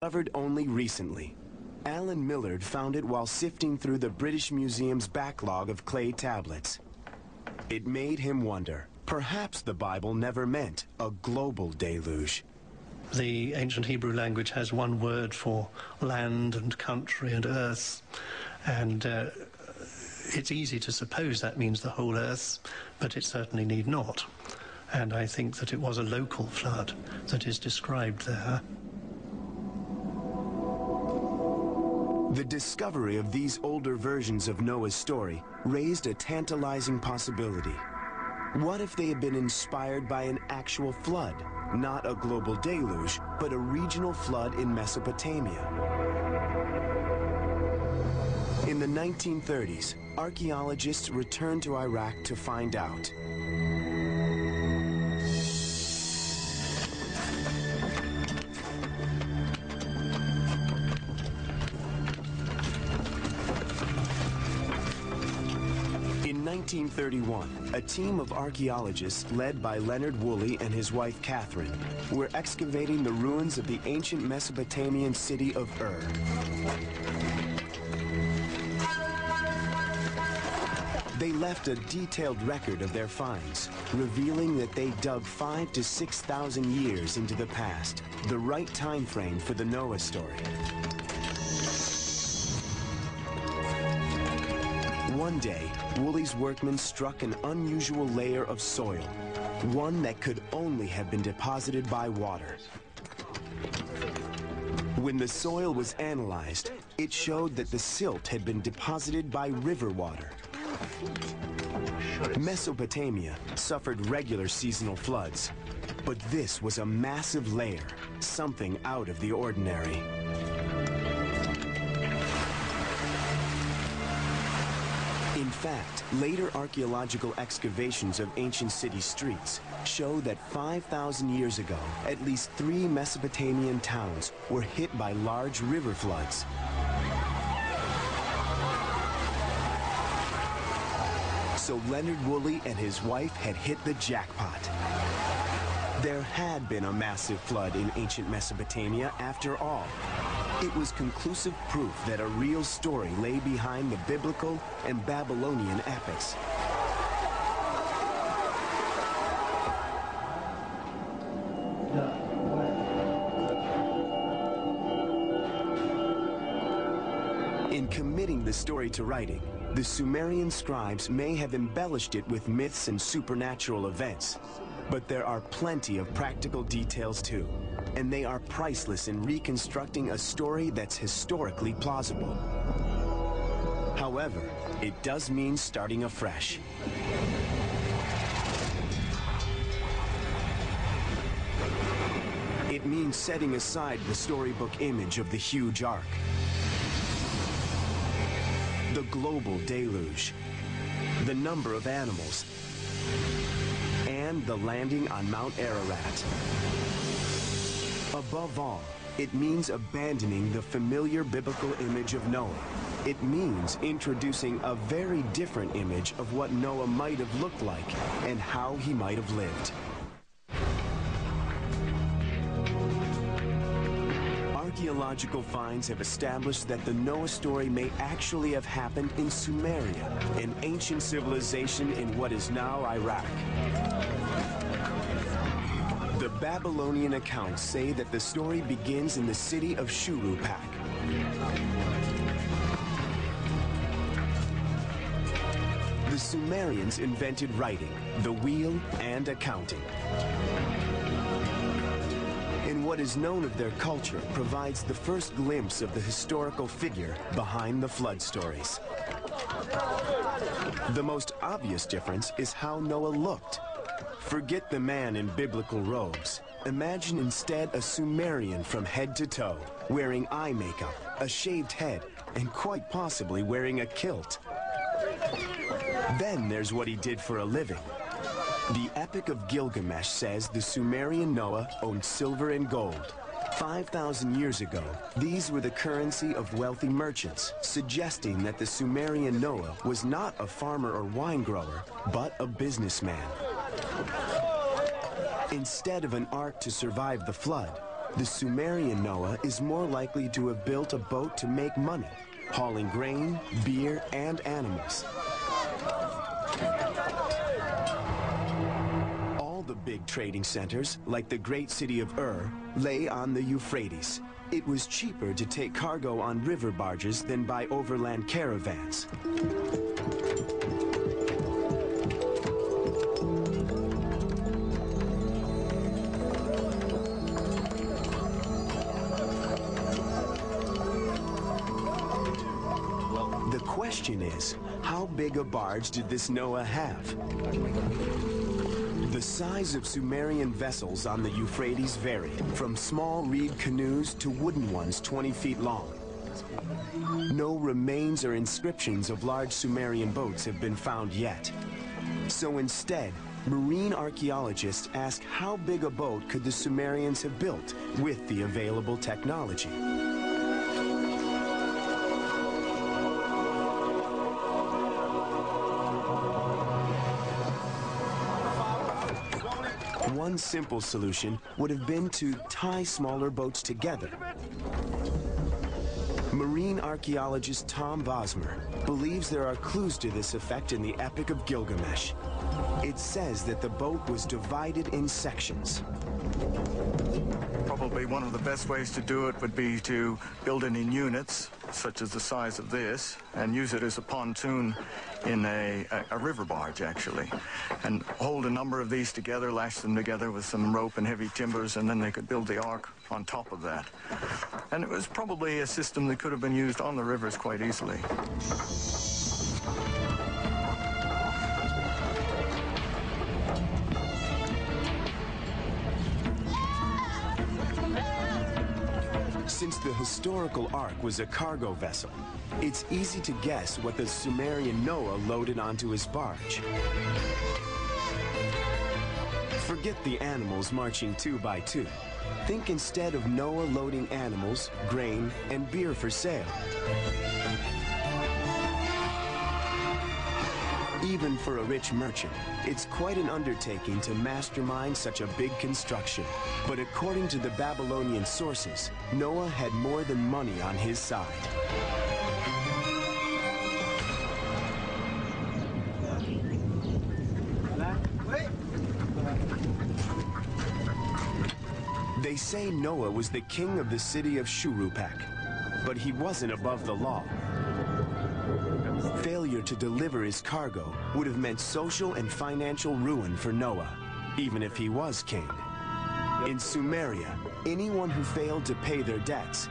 discovered only recently. Alan Millard found it while sifting through the British Museum's backlog of clay tablets. It made him wonder, perhaps the Bible never meant a global deluge. The ancient Hebrew language has one word for land and country and earth, and it's easy to suppose that means the whole earth, but it certainly need not. And I think that it was a local flood that is described there. The discovery of these older versions of Noah's story raised a tantalizing possibility. What if they had been inspired by an actual flood? Not a global deluge, but a regional flood in Mesopotamia. In the 1930s, archaeologists returned to Iraq to find out. In 1931, a team of archaeologists led by Leonard Woolley and his wife Catherine were excavating the ruins of the ancient Mesopotamian city of Ur. They left a detailed record of their finds, revealing that they dug 5,000 to 6,000 years into the past, the right time frame for the Noah story. One day, Woolley's workmen struck an unusual layer of soil, one that could only have been deposited by water. When the soil was analyzed, it showed that the silt had been deposited by river water. Mesopotamia suffered regular seasonal floods, but this was a massive layer, something out of the ordinary. In fact, later archaeological excavations of ancient city streets show that 5,000 years ago, at least 3 Mesopotamian towns were hit by large river floods. So Leonard Woolley and his wife had hit the jackpot. There had been a massive flood in ancient Mesopotamia after all. It was conclusive proof that a real story lay behind the biblical and Babylonian epics. In committing the story to writing, the Sumerian scribes may have embellished it with myths and supernatural events, but there are plenty of practical details too, and they are priceless in reconstructing a story that's historically plausible. However, it does mean starting afresh. It means setting aside the storybook image of the huge ark, the global deluge, the number of animals, and the landing on Mount Ararat. Above all, it means abandoning the familiar biblical image of Noah. It means introducing a very different image of what Noah might have looked like and how he might have lived. Archaeological finds have established that the Noah story may actually have happened in Sumeria, an ancient civilization in what is now Iraq. The Babylonian accounts say that the story begins in the city of Shurupak. The Sumerians invented writing, the wheel, and accounting. And what is known of their culture provides the first glimpse of the historical figure behind the flood stories. The most obvious difference is how Noah looked. Forget the man in biblical robes. Imagine instead a Sumerian from head to toe, wearing eye makeup, a shaved head, and quite possibly wearing a kilt. Then there's what he did for a living. The Epic of Gilgamesh says the Sumerian Noah owned silver and gold. 5,000 years ago, these were the currency of wealthy merchants, suggesting that the Sumerian Noah was not a farmer or wine grower, but a businessman. Instead of an ark to survive the flood, the Sumerian Noah is more likely to have built a boat to make money, hauling grain, beer, and animals. All the big trading centers, like the great city of Ur, lay on the Euphrates. It was cheaper to take cargo on river barges than by overland caravans. The question is, how big a barge did this Noah have? The size of Sumerian vessels on the Euphrates varied, from small reed canoes to wooden ones 20 feet long. No remains or inscriptions of large Sumerian boats have been found yet. So instead, marine archaeologists ask how big a boat could the Sumerians have built with the available technology. One simple solution would have been to tie smaller boats together. Marine archaeologist Tom Vosmer believes there are clues to this effect in the Epic of Gilgamesh. It says that the boat was divided in sections. Probably one of the best ways to do it would be to build it in units, such as the size of this, and use it as a pontoon in a river barge, actually, and hold a number of these together, lash them together with some rope and heavy timbers, and then they could build the ark on top of that. And it was probably a system that could have been used on the rivers quite easily. Since the historical ark was a cargo vessel, it's easy to guess what the Sumerian Noah loaded onto his barge. Forget the animals marching 2 by 2. Think instead of Noah loading animals, grain, and beer for sale. Even for a rich merchant, it's quite an undertaking to mastermind such a big construction. But according to the Babylonian sources, Noah had more than money on his side. They say Noah was the king of the city of Shuruppak, but he wasn't above the law. Failure to deliver his cargo would have meant social and financial ruin for Noah, even if he was king. In Sumeria, anyone who failed to pay their debts